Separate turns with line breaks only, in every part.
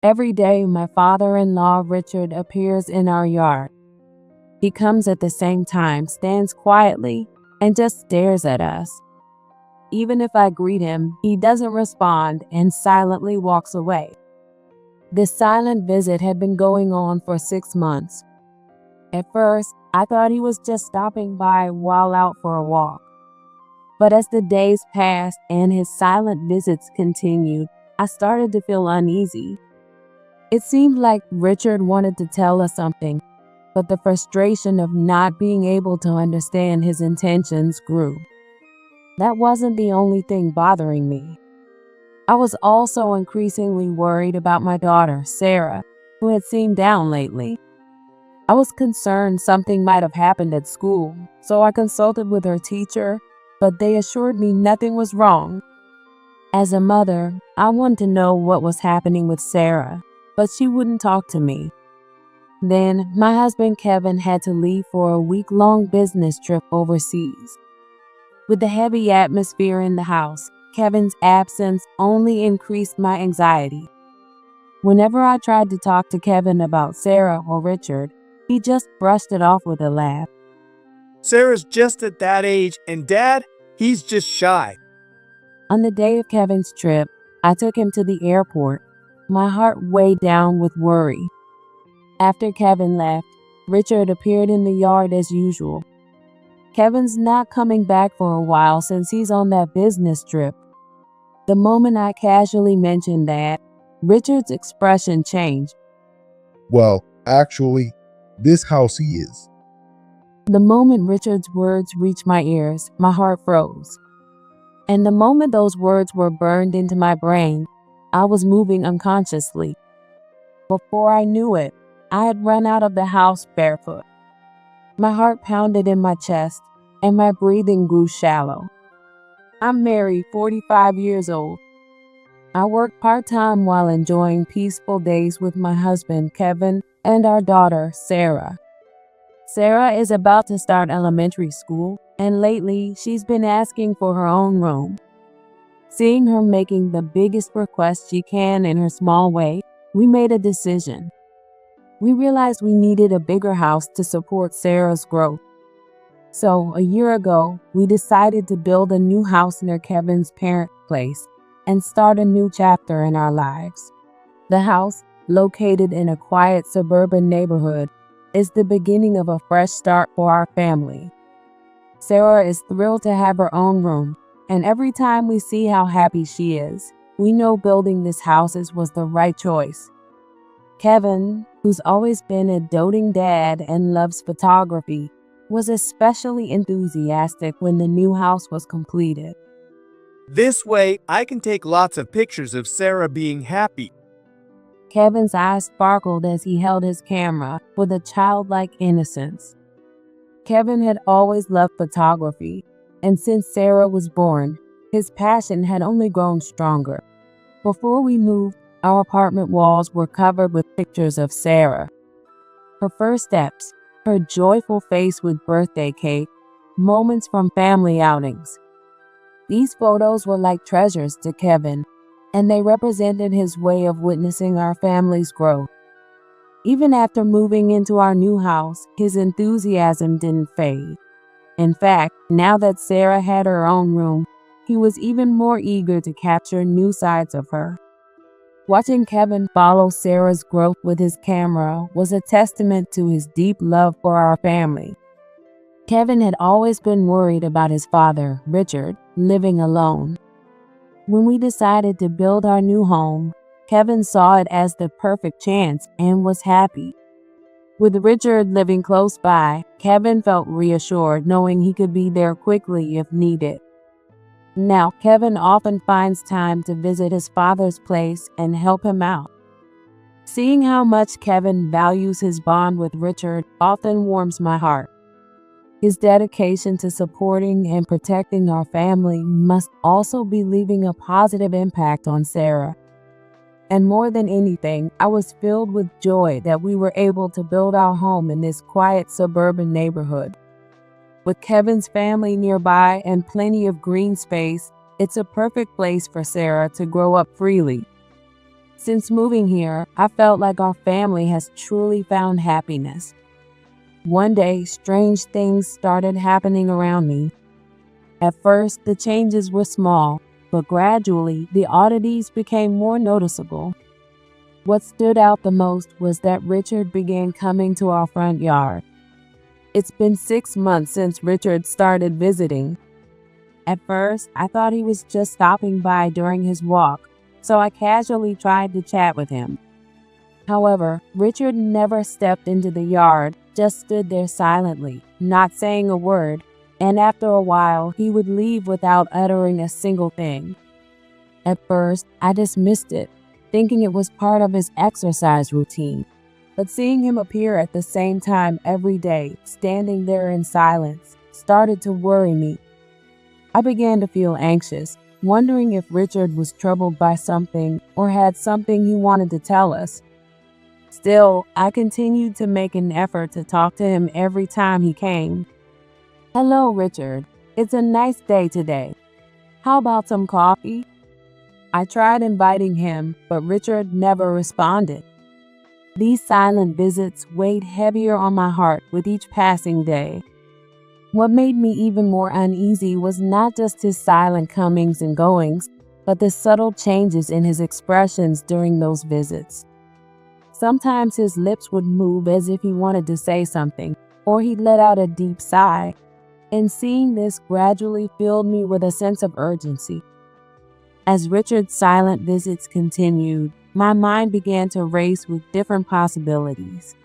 Every day, my father-in-law Richard appears in our yard. He comes at the same time, stands quietly, and just stares at us. Even if I greet him, he doesn't respond and silently walks away. This silent visit had been going on for 6 months. At first, I thought he was just stopping by while out for a walk. But as the days passed and his silent visits continued, I started to feel uneasy. It seemed like Richard wanted to tell us something, but the frustration of not being able to understand his intentions grew. That wasn't the only thing bothering me. I was also increasingly worried about my daughter, Sarah, who had seemed down lately. I was concerned something might have happened at school, so I consulted with her teacher, but they assured me nothing was wrong. As a mother, I wanted to know what was happening with Sarah, but she wouldn't talk to me. Then, my husband Kevin had to leave for a week-long business trip overseas. With the heavy atmosphere in the house, Kevin's absence only increased my anxiety. Whenever I tried to talk to Kevin about Sarah or Richard, he just brushed it off with a laugh.
Sarah's just at that age, and Dad, he's just shy.
On the day of Kevin's trip, I took him to the airport, my heart weighed down with worry. After Kevin left, Richard appeared in the yard as usual. Kevin's not coming back for a while since he's on that business trip. The moment I casually mentioned that, Richard's expression changed.
Well, actually, this house he is.
The moment Richard's words reached my ears, my heart froze. And the moment those words were burned into my brain, I was moving unconsciously. Before I knew it, I had run out of the house barefoot. My heart pounded in my chest, and my breathing grew shallow. I'm married, 45 years old. I work part-time while enjoying peaceful days with my husband, Kevin, and our daughter, Sarah. Sarah is about to start elementary school, and lately she's been asking for her own room. Seeing her making the biggest request she can in her small way, we made a decision. We realized we needed a bigger house to support Sarah's growth. So, a year ago, we decided to build a new house near Kevin's parents' place and start a new chapter in our lives. The house, located in a quiet suburban neighborhood, is the beginning of a fresh start for our family. Sarah is thrilled to have her own room, and every time we see how happy she is, we know building this house was the right choice. Kevin, who's always been a doting dad and loves photography, was especially enthusiastic when the new house was completed.
This way, I can take lots of pictures of Sarah being happy.
Kevin's eyes sparkled as he held his camera with a childlike innocence. Kevin had always loved photography, and since Sarah was born, his passion had only grown stronger. Before we moved, our apartment walls were covered with pictures of Sarah. Her first steps, her joyful face with birthday cake, moments from family outings. These photos were like treasures to Kevin, and they represented his way of witnessing our family's growth. Even after moving into our new house, his enthusiasm didn't fade. In fact, now that Sarah had her own room, he was even more eager to capture new sides of her. Watching Kevin follow Sarah's growth with his camera was a testament to his deep love for our family. Kevin had always been worried about his father, Richard, living alone. When we decided to build our new home, Kevin saw it as the perfect chance and was happy. With Richard living close by, Kevin felt reassured knowing he could be there quickly if needed. Now, Kevin often finds time to visit his father's place and help him out. Seeing how much Kevin values his bond with Richard often warms my heart. His dedication to supporting and protecting our family must also be leaving a positive impact on Sarah. And more than anything, I was filled with joy that we were able to build our home in this quiet suburban neighborhood. With Kevin's family nearby and plenty of green space, it's a perfect place for Sarah to grow up freely. Since moving here, I felt like our family has truly found happiness. One day, strange things started happening around me. At first, the changes were small, but gradually, the oddities became more noticeable. What stood out the most was that Richard began coming to our front yard. It's been 6 months since Richard started visiting. At first, I thought he was just stopping by during his walk, so I casually tried to chat with him. However, Richard never stepped into the yard, just stood there silently, not saying a word, and after a while, he would leave without uttering a single thing. At first, I dismissed it, thinking it was part of his exercise routine. But seeing him appear at the same time every day, standing there in silence, started to worry me. I began to feel anxious, wondering if Richard was troubled by something or had something he wanted to tell us. Still, I continued to make an effort to talk to him every time he came. "Hello, Richard. It's a nice day today. How about some coffee?" I tried inviting him, but Richard never responded. These silent visits weighed heavier on my heart with each passing day. What made me even more uneasy was not just his silent comings and goings, but the subtle changes in his expressions during those visits. Sometimes his lips would move as if he wanted to say something, or he'd let out a deep sigh, and seeing this gradually filled me with a sense of urgency. As Richard's silent visits continued, my mind began to race with different possibilities.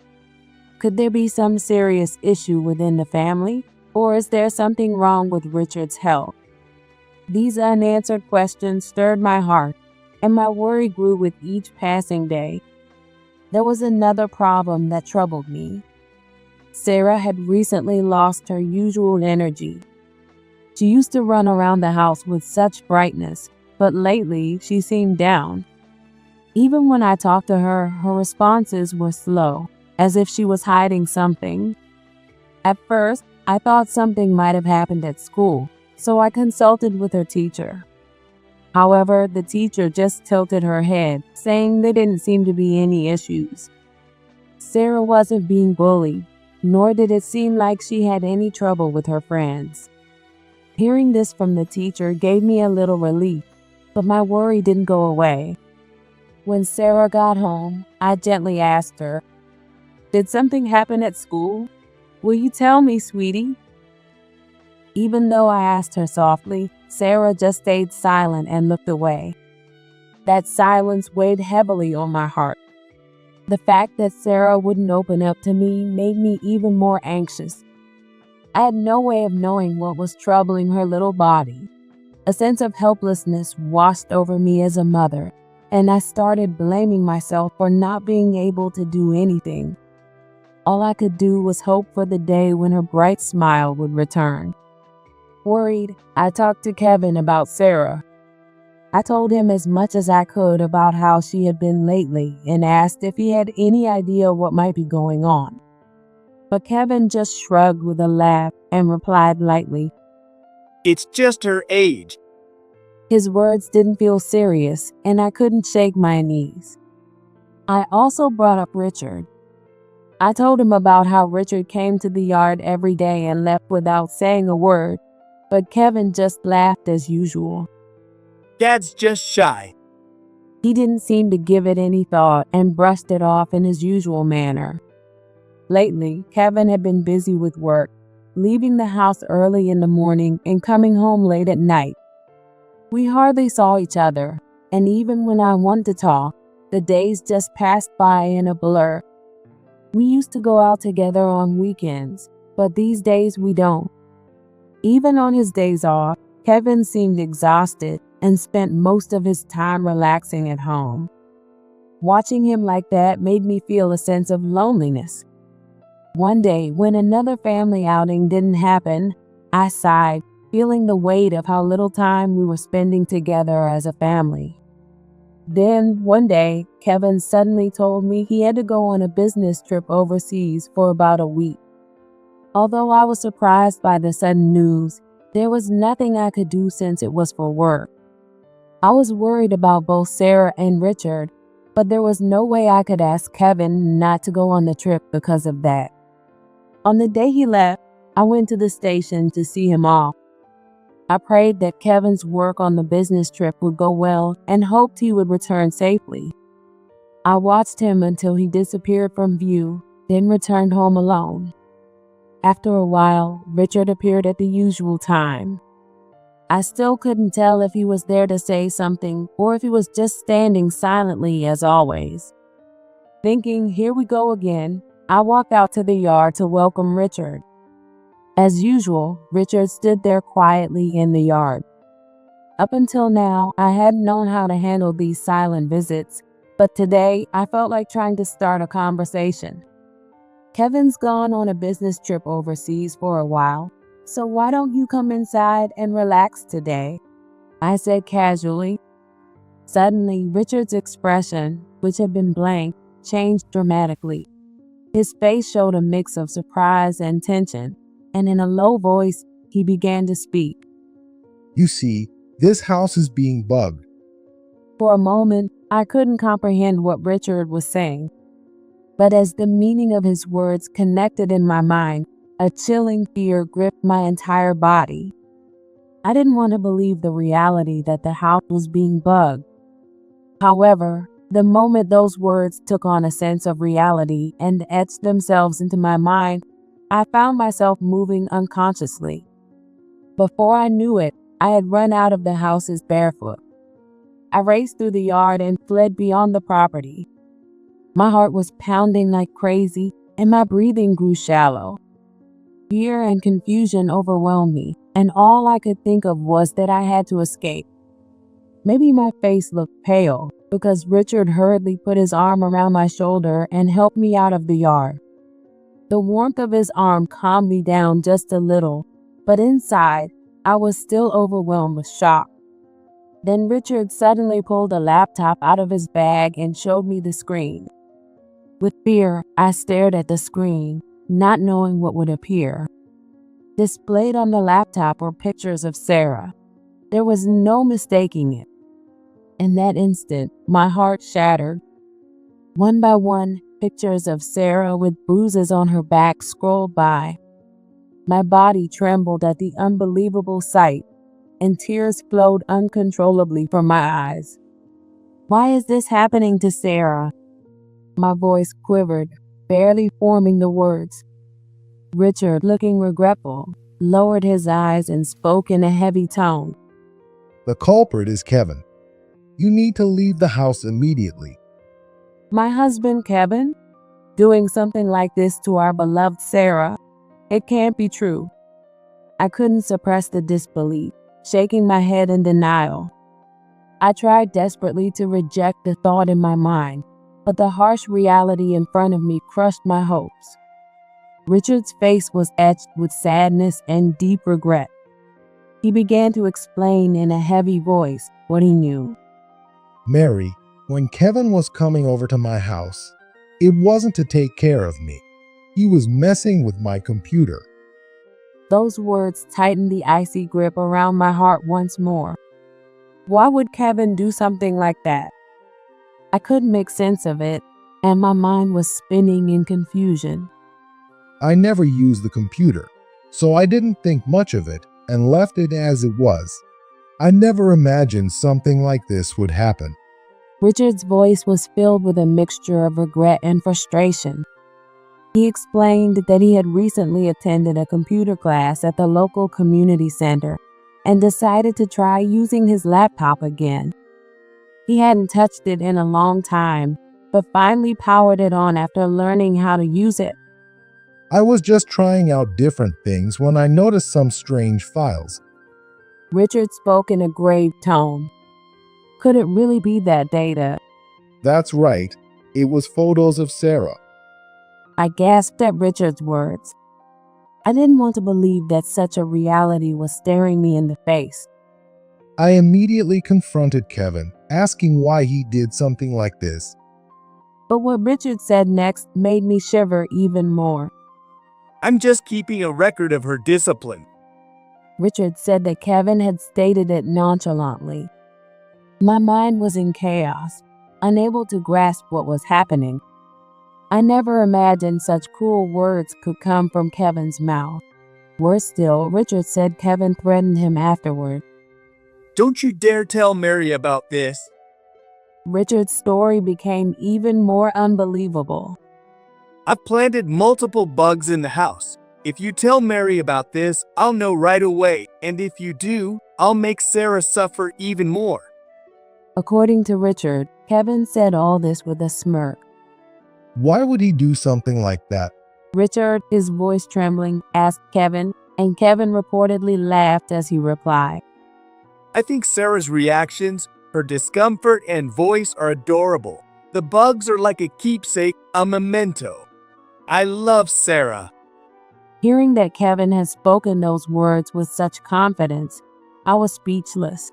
Could there be some serious issue within the family, or is there something wrong with Richard's health? These unanswered questions stirred my heart, and my worry grew with each passing day. There was another problem that troubled me. Sarah had recently lost her usual energy. She used to run around the house with such brightness, but lately she seemed down. Even when I talked to her, her responses were slow, as if she was hiding something. At first, I thought something might have happened at school, so I consulted with her teacher. However, the teacher just tilted her head, saying there didn't seem to be any issues. Sarah wasn't being bullied, nor did it seem like she had any trouble with her friends. Hearing this from the teacher gave me a little relief, but my worry didn't go away. When Sarah got home, I gently asked her, "Did something happen at school? Will you tell me, sweetie?" Even though I asked her softly, Sarah just stayed silent and looked away. That silence weighed heavily on my heart. The fact that Sarah wouldn't open up to me made me even more anxious. I had no way of knowing what was troubling her little body. A sense of helplessness washed over me as a mother, and I started blaming myself for not being able to do anything. All I could do was hope for the day when her bright smile would return. Worried, I talked to Kevin about Sarah. I told him as much as I could about how she had been lately and asked if he had any idea what might be going on. But Kevin just shrugged with a laugh and replied lightly,
It's just her age.
His words didn't feel serious, and I couldn't shake my knees. I also brought up Richard. I told him about how Richard came to the yard every day and left without saying a word, but Kevin just laughed as usual.
Dad's just shy.
He didn't seem to give it any thought and brushed it off in his usual manner. Lately, Kevin had been busy with work, leaving the house early in the morning and coming home late at night. We hardly saw each other, and even when I wanted to talk, the days just passed by in a blur. We used to go out together on weekends, but these days we don't. Even on his days off, Kevin seemed exhausted and spent most of his time relaxing at home. Watching him like that made me feel a sense of loneliness. One day, when another family outing didn't happen, I sighed, feeling the weight of how little time we were spending together as a family. Then, one day, Kevin suddenly told me he had to go on a business trip overseas for about a week. Although I was surprised by the sudden news, there was nothing I could do since it was for work. I was worried about both Sarah and Richard, but there was no way I could ask Kevin not to go on the trip because of that. On the day he left, I went to the station to see him off. I prayed that Kevin's work on the business trip would go well and hoped he would return safely. I watched him until he disappeared from view, then returned home alone. After a while, Richard appeared at the usual time. I still couldn't tell if he was there to say something or if he was just standing silently as always. Thinking, here we go again, I walked out to the yard to welcome Richard. As usual, Richard stood there quietly in the yard. Up until now, I hadn't known how to handle these silent visits, but today I felt like trying to start a conversation. Kevin's gone on a business trip overseas for a while, so why don't you come inside and relax today? I said casually. Suddenly, Richard's expression, which had been blank, changed dramatically. His face showed a mix of surprise and tension, and in a low voice, he began to speak.
You see, this house is being bugged.
For a moment, I couldn't comprehend what Richard was saying. But as the meaning of his words connected in my mind, a chilling fear gripped my entire body. I didn't want to believe the reality that the house was being bugged. However, the moment those words took on a sense of reality and etched themselves into my mind, I found myself moving unconsciously. Before I knew it, I had run out of the houses barefoot. I raced through the yard and fled beyond the property. My heart was pounding like crazy, and my breathing grew shallow. Fear and confusion overwhelmed me, and all I could think of was that I had to escape. Maybe my face looked pale, because Richard hurriedly put his arm around my shoulder and helped me out of the yard. The warmth of his arm calmed me down just a little, but inside, I was still overwhelmed with shock. Then Richard suddenly pulled a laptop out of his bag and showed me the screen. With fear, I stared at the screen, not knowing what would appear. Displayed on the laptop were pictures of Sarah. There was no mistaking it. In that instant, my heart shattered. One by one, pictures of Sarah with bruises on her back scrolled by. My body trembled at the unbelievable sight, and tears flowed uncontrollably from my eyes. Why is this happening to Sarah? My voice quivered, barely forming the words. Richard, looking regretful, lowered his eyes and spoke in a heavy tone.
The culprit is Kevin. You need to leave the house immediately.
My husband, Kevin? Doing something like this to our beloved Sarah? It can't be true. I couldn't suppress the disbelief, shaking my head in denial. I tried desperately to reject the thought in my mind, but the harsh reality in front of me crushed my hopes. Richard's face was etched with sadness and deep regret. He began to explain in a heavy voice what he knew.
Mary, when Kevin was coming over to my house, it wasn't to take care of me. He was messing with my computer.
Those words tightened the icy grip around my heart once more. Why would Kevin do something like that? I couldn't make sense of it, and my mind was spinning in confusion.
I never used the computer, so I didn't think much of it and left it as it was. I never imagined something like this would happen.
Richard's voice was filled with a mixture of regret and frustration. He explained that he had recently attended a computer class at the local community center and decided to try using his laptop again. He hadn't touched it in a long time, but finally powered it on after learning how to use it.
I was just trying out different things when I noticed some strange files.
Richard spoke in a grave tone. Could it really be that data?
That's right. It was photos of Sarah.
I gasped at Richard's words. I didn't want to believe that such a reality was staring me in the face.
I immediately confronted Kevin, asking why he did something like this.
But what Richard said next made me shiver even more.
I'm just keeping a record of her discipline.
Richard said that Kevin had stated it nonchalantly. My mind was in chaos, unable to grasp what was happening. I never imagined such cruel words could come from Kevin's mouth. Worse still, Richard said Kevin threatened him afterward.
Don't you dare tell Mary about this.
Richard's story became even more unbelievable.
I've planted multiple bugs in the house. If you tell Mary about this, I'll know right away, and if you do, I'll make Sarah suffer even more.
According to Richard, Kevin said all this with a smirk.
Why would he do something like that?
Richard, his voice trembling, asked Kevin, and Kevin reportedly laughed as he replied.
I think Sarah's reactions, her discomfort and voice are adorable. The bugs are like a keepsake, a memento. I love Sarah.
Hearing that Kevin had spoken those words with such confidence, I was speechless.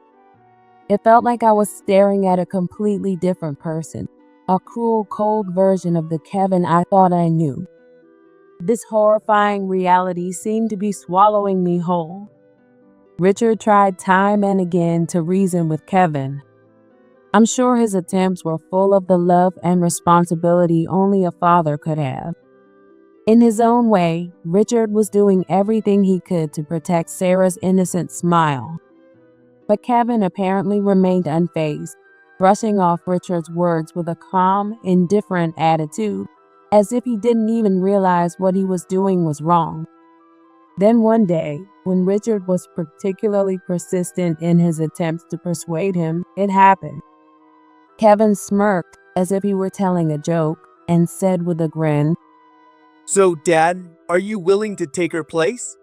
It felt like I was staring at a completely different person, a cruel, cold version of the Kevin I thought I knew. This horrifying reality seemed to be swallowing me whole. Richard tried time and again to reason with Kevin. I'm sure his attempts were full of the love and responsibility only a father could have. In his own way, Richard was doing everything he could to protect Sarah's innocent smile. But Kevin apparently remained unfazed, brushing off Richard's words with a calm, indifferent attitude, as if he didn't even realize what he was doing was wrong. Then one day, when Richard was particularly persistent in his attempts to persuade him, it happened. Kevin smirked as if he were telling a joke and said with a grin,
So, Dad, are you willing to take her place?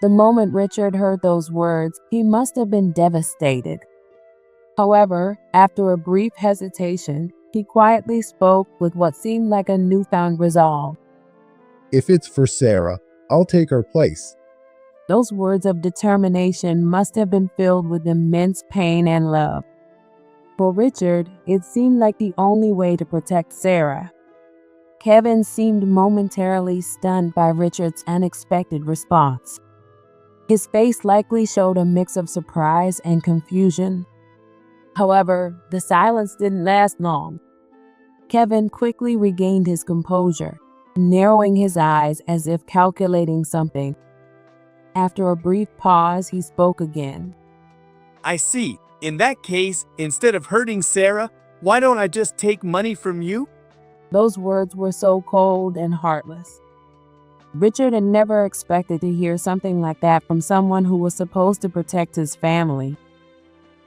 The moment Richard heard those words, he must have been devastated. However, after a brief hesitation, he quietly spoke with what seemed like a newfound resolve.
If it's for Sarah, I'll take her place.
Those words of determination must have been filled with immense pain and love. For Richard, it seemed like the only way to protect Sarah. Kevin seemed momentarily stunned by Richard's unexpected response. His face likely showed a mix of surprise and confusion. However, the silence didn't last long. Kevin quickly regained his composure, narrowing his eyes as if calculating something. After a brief pause, he spoke again.
I see. In that case, instead of hurting Sarah, why don't I just take money from you?
Those words were so cold and heartless. Richard had never expected to hear something like that from someone who was supposed to protect his family.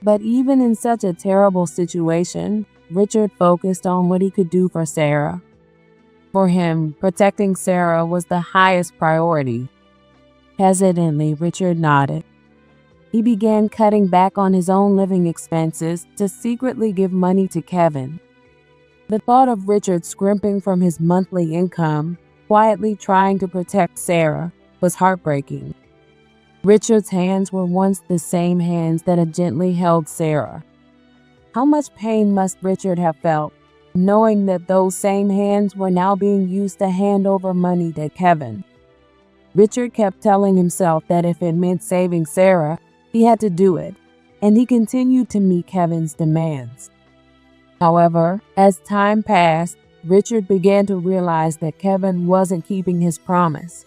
But even in such a terrible situation, Richard focused on what he could do for Sarah. For him, protecting Sarah was the highest priority. Hesitantly, Richard nodded. He began cutting back on his own living expenses to secretly give money to Kevin. The thought of Richard scrimping from his monthly income, quietly trying to protect Sarah, was heartbreaking. Richard's hands were once the same hands that had gently held Sarah. How much pain must Richard have felt, knowing that those same hands were now being used to hand over money to Kevin? Richard kept telling himself that if it meant saving Sarah, he had to do it, and he continued to meet Kevin's demands. However, as time passed, Richard began to realize that Kevin wasn't keeping his promise.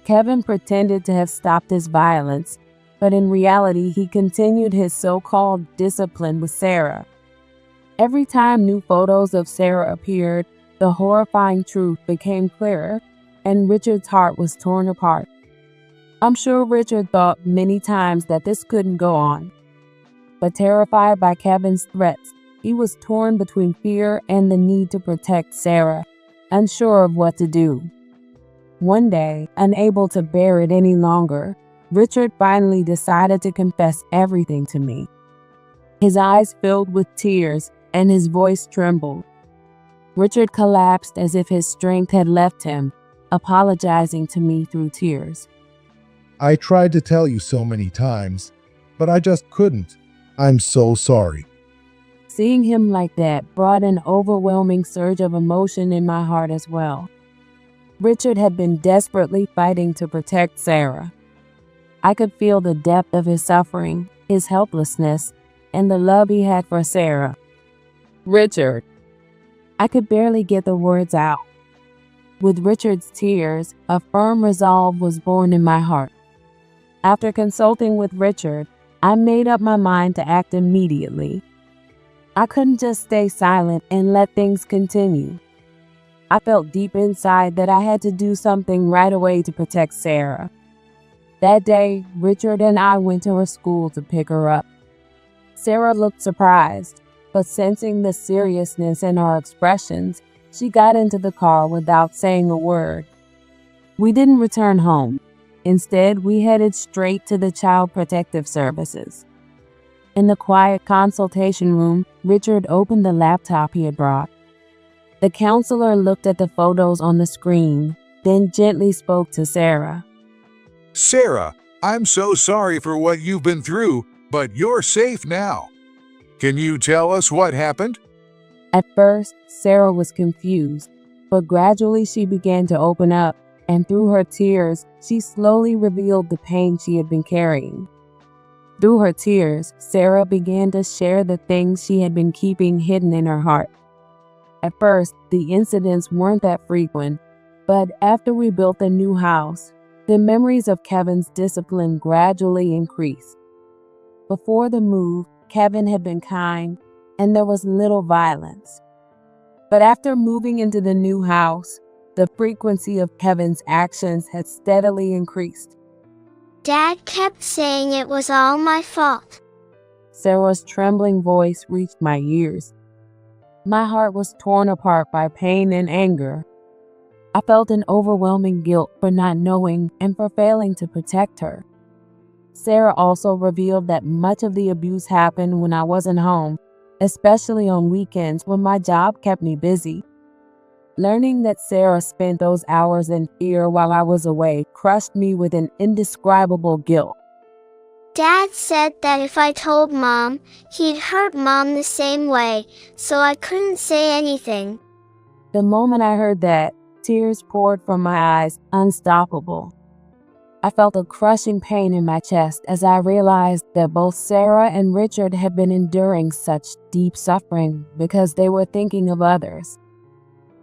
Kevin pretended to have stopped his violence, but in reality, he continued his so-called discipline with Sarah. Every time new photos of Sarah appeared, the horrifying truth became clearer, and Richard's heart was torn apart. I'm sure Richard thought many times that this couldn't go on. But terrified by Kevin's threats, he was torn between fear and the need to protect Sarah, unsure of what to do. One day, unable to bear it any longer, Richard finally decided to confess everything to me. His eyes filled with tears and his voice trembled. Richard collapsed as if his strength had left him, apologizing to me through tears.
I tried to tell you so many times, but I just couldn't. I'm so sorry.
Seeing him like that brought an overwhelming surge of emotion in my heart as well. Richard had been desperately fighting to protect Sarah. I could feel the depth of his suffering, his helplessness, and the love he had for Sarah. Richard. I could barely get the words out. With Richard's tears, a firm resolve was born in my heart. After consulting with Richard, I made up my mind to act immediately. I couldn't just stay silent and let things continue. I felt deep inside that I had to do something right away to protect Sarah. That day, Richard and I went to her school to pick her up. Sarah looked surprised, but sensing the seriousness in our expressions, she got into the car without saying a word. We didn't return home. Instead, we headed straight to the Child Protective Services. In the quiet consultation room, Richard opened the laptop he had brought. The counselor looked at the photos on the screen, then gently spoke to Sarah.
Sarah, I'm so sorry for what you've been through, but you're safe now. Can you tell us what happened?
At first, Sarah was confused, but gradually she began to open up, and through her tears, she slowly revealed the pain she had been carrying. Through her tears, Sarah began to share the things she had been keeping hidden in her heart. At first, the incidents weren't that frequent, but after we built a new house, the memories of Kevin's discipline gradually increased. Before the move, Kevin had been kind, and there was little violence. But after moving into the new house, the frequency of Kevin's actions had steadily increased.
Dad kept saying it was all my fault.
Sarah's trembling voice reached my ears. My heart was torn apart by pain and anger. I felt an overwhelming guilt for not knowing and for failing to protect her. Sarah also revealed that much of the abuse happened when I wasn't home, especially on weekends when my job kept me busy. Learning that Sarah spent those hours in fear while I was away crushed me with an indescribable guilt.
Dad said that if I told Mom, he'd hurt Mom the same way, so I couldn't say anything.
The moment I heard that, tears poured from my eyes, unstoppable. I felt a crushing pain in my chest as I realized that both Sarah and Richard had been enduring such deep suffering because they were thinking of others.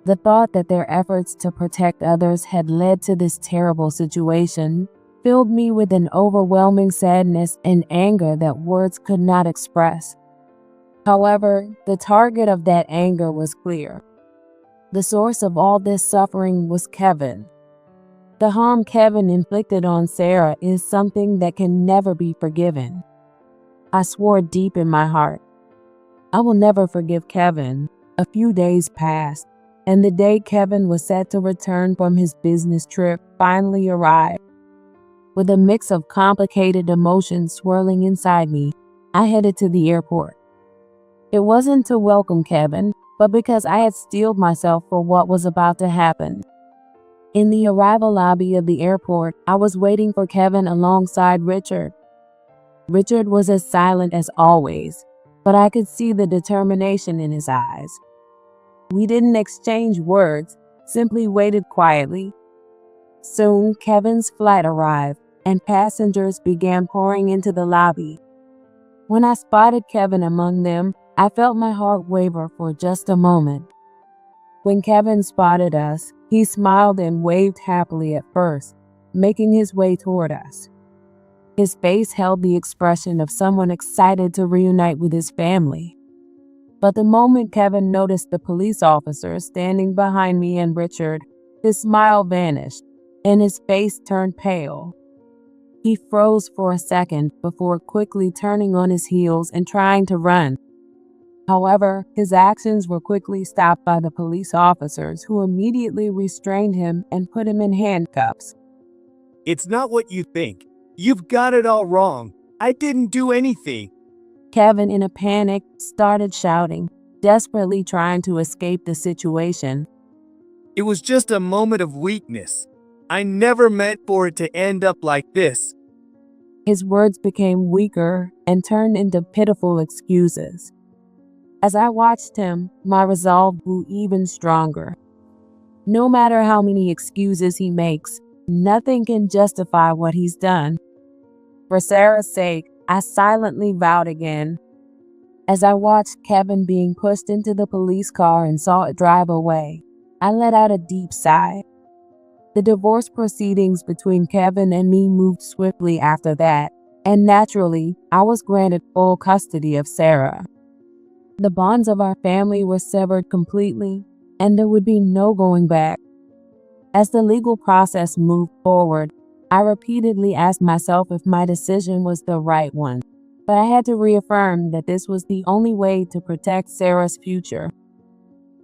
The thought that their efforts to protect others had led to this terrible situation filled me with an overwhelming sadness and anger that words could not express. However, the target of that anger was clear. The source of all this suffering was Kevin. The harm Kevin inflicted on Sarah is something that can never be forgiven. I swore deep in my heart, I will never forgive Kevin. A few days passed, and the day Kevin was set to return from his business trip finally arrived. With a mix of complicated emotions swirling inside me, I headed to the airport. It wasn't to welcome Kevin, but because I had steeled myself for what was about to happen. In the arrival lobby of the airport, I was waiting for Kevin alongside Richard. Richard was as silent as always, but I could see the determination in his eyes. We didn't exchange words, simply waited quietly. Soon, Kevin's flight arrived, and passengers began pouring into the lobby. When I spotted Kevin among them, I felt my heart waver for just a moment. When Kevin spotted us, he smiled and waved happily at first, making his way toward us. His face held the expression of someone excited to reunite with his family. But the moment Kevin noticed the police officer standing behind me and Richard, his smile vanished, and his face turned pale. He froze for a second before quickly turning on his heels and trying to run. However, his actions were quickly stopped by the police officers, who immediately restrained him and put him in handcuffs.
It's not what you think. You've got it all wrong. I didn't do anything.
Kevin, in a panic, started shouting, desperately trying to escape the situation.
It was just a moment of weakness. I never meant for it to end up like this.
His words became weaker and turned into pitiful excuses. As I watched him, my resolve grew even stronger. No matter how many excuses he makes, nothing can justify what he's done. For Sarah's sake, I silently vowed again. As I watched Kevin being pushed into the police car and saw it drive away, I let out a deep sigh. The divorce proceedings between Kevin and me moved swiftly after that, and naturally, I was granted full custody of Sarah. The bonds of our family were severed completely, and there would be no going back. As the legal process moved forward, I repeatedly asked myself if my decision was the right one, but I had to reaffirm that this was the only way to protect Sarah's future.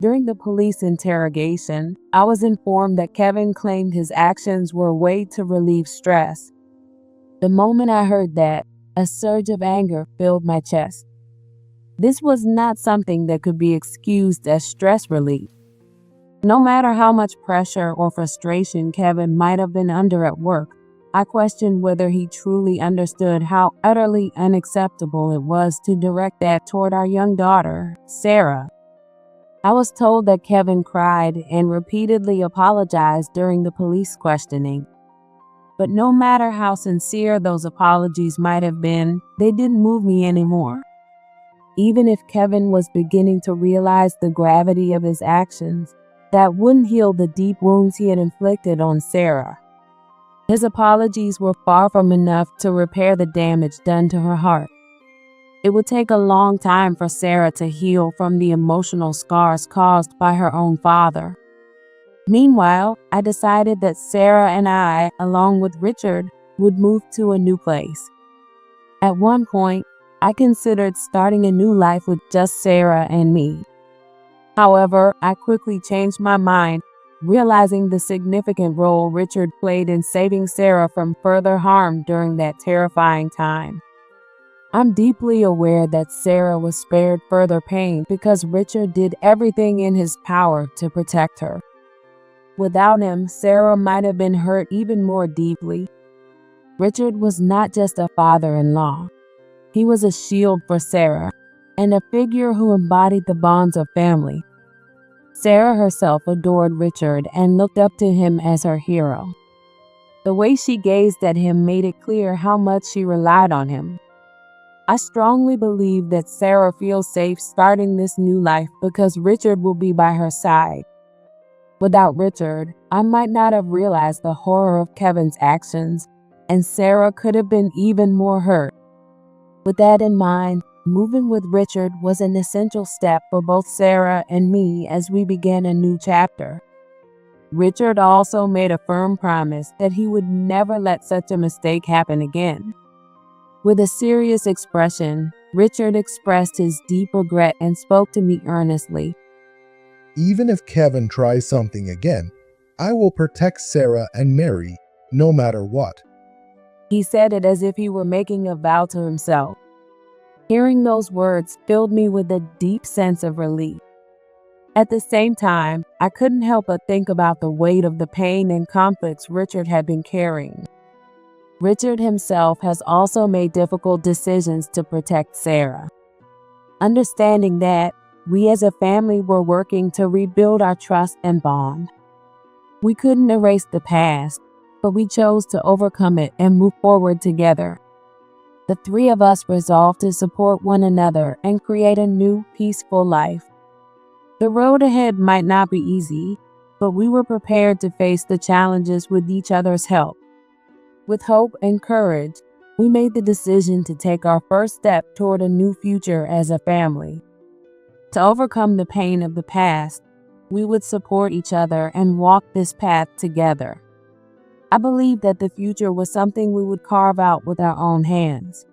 During the police interrogation, I was informed that Kevin claimed his actions were a way to relieve stress. The moment I heard that, a surge of anger filled my chest. This was not something that could be excused as stress relief. No matter how much pressure or frustration Kevin might have been under at work, I questioned whether he truly understood how utterly unacceptable it was to direct that toward our young daughter, Sarah. I was told that Kevin cried and repeatedly apologized during the police questioning. But no matter how sincere those apologies might have been, they didn't move me anymore. Even if Kevin was beginning to realize the gravity of his actions, that wouldn't heal the deep wounds he had inflicted on Sarah. His apologies were far from enough to repair the damage done to her heart. It would take a long time for Sarah to heal from the emotional scars caused by her own father. Meanwhile, I decided that Sarah and I, along with Richard, would move to a new place. At one point, I considered starting a new life with just Sarah and me. However, I quickly changed my mind, realizing the significant role Richard played in saving Sarah from further harm during that terrifying time. I'm deeply aware that Sarah was spared further pain because Richard did everything in his power to protect her. Without him, Sarah might have been hurt even more deeply. Richard was not just a father-in-law. He was a shield for Sarah, and a figure who embodied the bonds of family. Sarah herself adored Richard and looked up to him as her hero. The way she gazed at him made it clear how much she relied on him. I strongly believe that Sarah feels safe starting this new life because Richard will be by her side. Without Richard, I might not have realized the horror of Kevin's actions, and Sarah could have been even more hurt. With that in mind, moving with Richard was an essential step for both Sarah and me as we began a new chapter. Richard also made a firm promise that he would never let such a mistake happen again. With a serious expression, Richard expressed his deep regret and spoke to me earnestly.
Even if Kevin tries something again, I will protect Sarah and Mary no matter what.
He said it as if he were making a vow to himself. Hearing those words filled me with a deep sense of relief. At the same time, I couldn't help but think about the weight of the pain and conflicts Richard had been carrying. Richard himself has also made difficult decisions to protect Sarah. Understanding that, we as a family were working to rebuild our trust and bond. We couldn't erase the past, but we chose to overcome it and move forward together. The three of us resolved to support one another and create a new, peaceful life. The road ahead might not be easy, but we were prepared to face the challenges with each other's help. With hope and courage, we made the decision to take our first step toward a new future as a family. To overcome the pain of the past, we would support each other and walk this path together. I believe that the future was something we would carve out with our own hands.